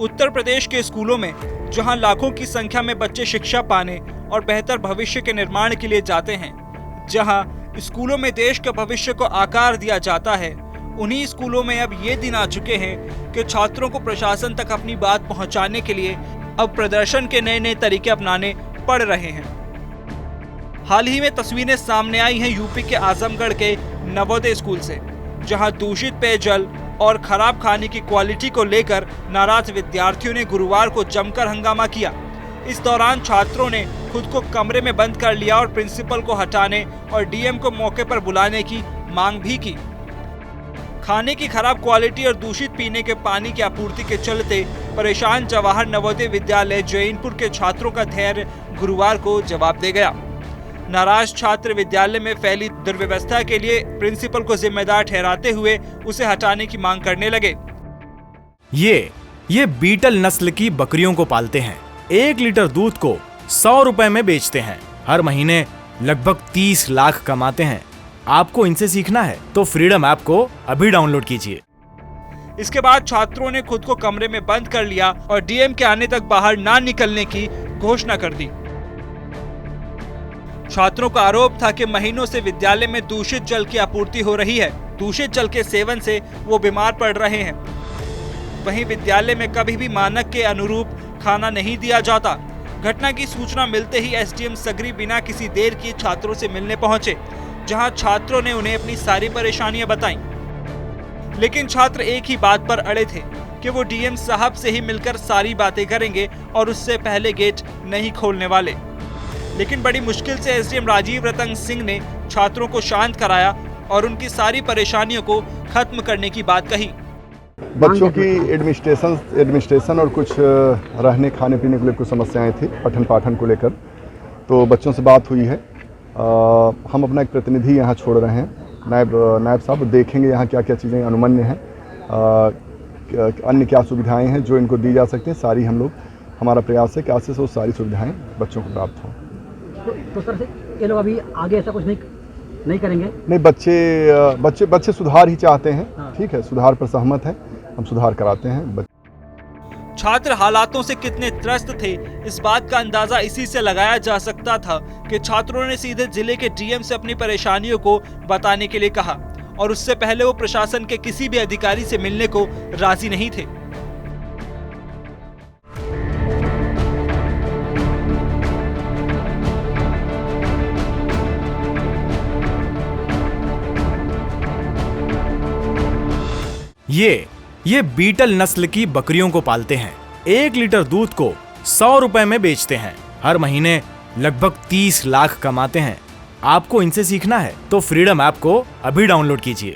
उत्तर प्रदेश के स्कूलों में जहां लाखों की संख्या में बच्चे शिक्षा पाने और बेहतर भविष्य के निर्माण के लिए जाते हैं, जहां स्कूलों में देश के भविष्य को आकार दिया जाता है, उन्हीं स्कूलों में अब ये दिन आ चुके हैं कि छात्रों को प्रशासन तक अपनी बात पहुंचाने के लिए अब प्रदर्शन के नए नए तरीके अपनाने पड़ रहे हैं। हाल ही में तस्वीरें सामने आई हैं यूपी के आजमगढ़ के नवोदय स्कूल से, जहां दूषित पेयजल और खराब खाने की क्वालिटी को लेकर नाराज विद्यार्थियों ने गुरुवार को जमकर हंगामा किया। इस दौरान छात्रों ने खुद को कमरे में बंद कर लिया और प्रिंसिपल को हटाने और डीएम को मौके पर बुलाने की मांग भी की। खाने की खराब क्वालिटी और दूषित पीने के पानी की आपूर्ति के चलते परेशान जवाहर नवोदय विद्यालय जैनपुर के छात्रों का धैर्य गुरुवार को जवाब दे गया। नाराज छात्र विद्यालय में फैली दुर्व्यवस्था के लिए प्रिंसिपल को जिम्मेदार ठहराते हुए उसे हटाने की मांग करने लगे। ये बीटल नस्ल की बकरियों को पालते हैं। 1 लीटर दूध को 100 रुपए में बेचते हैं। हर महीने लगभग 30 लाख कमाते हैं। आपको इनसे सीखना है तो फ्रीडम ऐप को अभी डाउनलोड कीजिए। इसके बाद छात्रों ने खुद को कमरे में बंद कर लिया और डीएम के आने तक बाहर ना निकलने की घोषणा कर दी। छात्रों का आरोप था कि महीनों से विद्यालय में दूषित जल की आपूर्ति हो रही है। दूषित जल के सेवन से वो बीमार पड़ रहे हैं। वहीं विद्यालय में कभी भी मानक के अनुरूप खाना नहीं दिया जाता। घटना की सूचना मिलते ही एसडीएम सगरी बिना किसी देर किए छात्रों से मिलने पहुंचे, जहां छात्रों ने उन्हें अपनी सारी परेशानियां बताईं। लेकिन छात्र एक ही बात पर अड़े थे कि वो डीएम साहब से ही मिलकर सारी बातें करेंगे और उससे पहले गेट नहीं खोलने वाले। लेकिन बड़ी मुश्किल से एसडीएम राजीव रतन सिंह ने छात्रों को शांत कराया और उनकी सारी परेशानियों को खत्म करने की बात कही। बच्चों की एडमिनिस्ट्रेशन और कुछ रहने खाने पीने के लिए कुछ समस्याएं थी, पठन पाठन को लेकर। तो बच्चों से बात हुई है। हम अपना एक प्रतिनिधि यहाँ छोड़ रहे हैं, नायब साहब देखेंगे यहाँ क्या क्या चीज़ें अनुमन्य हैं, अन्य क्या सुविधाएं हैं जो इनको दी जा सकती हैं। सारी हम लोग, हमारा प्रयास है कि आज से वो सारी सुविधाएं बच्चों को प्राप्त हों। तो सर ये लोग अभी आगे ऐसा कुछ नहीं करेंगे? नहीं, बच्चे सुधार ही चाहते हैं। हाँ। ठीक है, सुधार पर सहमत है, हम सुधार कराते हैं। छात्र हालातों से कितने त्रस्त थे, इस बात का अंदाजा इसी से लगाया जा सकता था कि छात्रों ने सीधे जिले के डीएम से अपनी परेशानियों को बताने के लिए कहा और उससे पहले वो प्रशासन के किसी भी अधिकारी से मिलने को राजी नहीं थे। ये बीटल नस्ल की बकरियों को पालते हैं। 1 लीटर दूध को 100 रुपए में बेचते हैं। हर महीने लगभग 30 लाख कमाते हैं। आपको इनसे सीखना है तो फ्रीडम ऐप को अभी डाउनलोड कीजिए।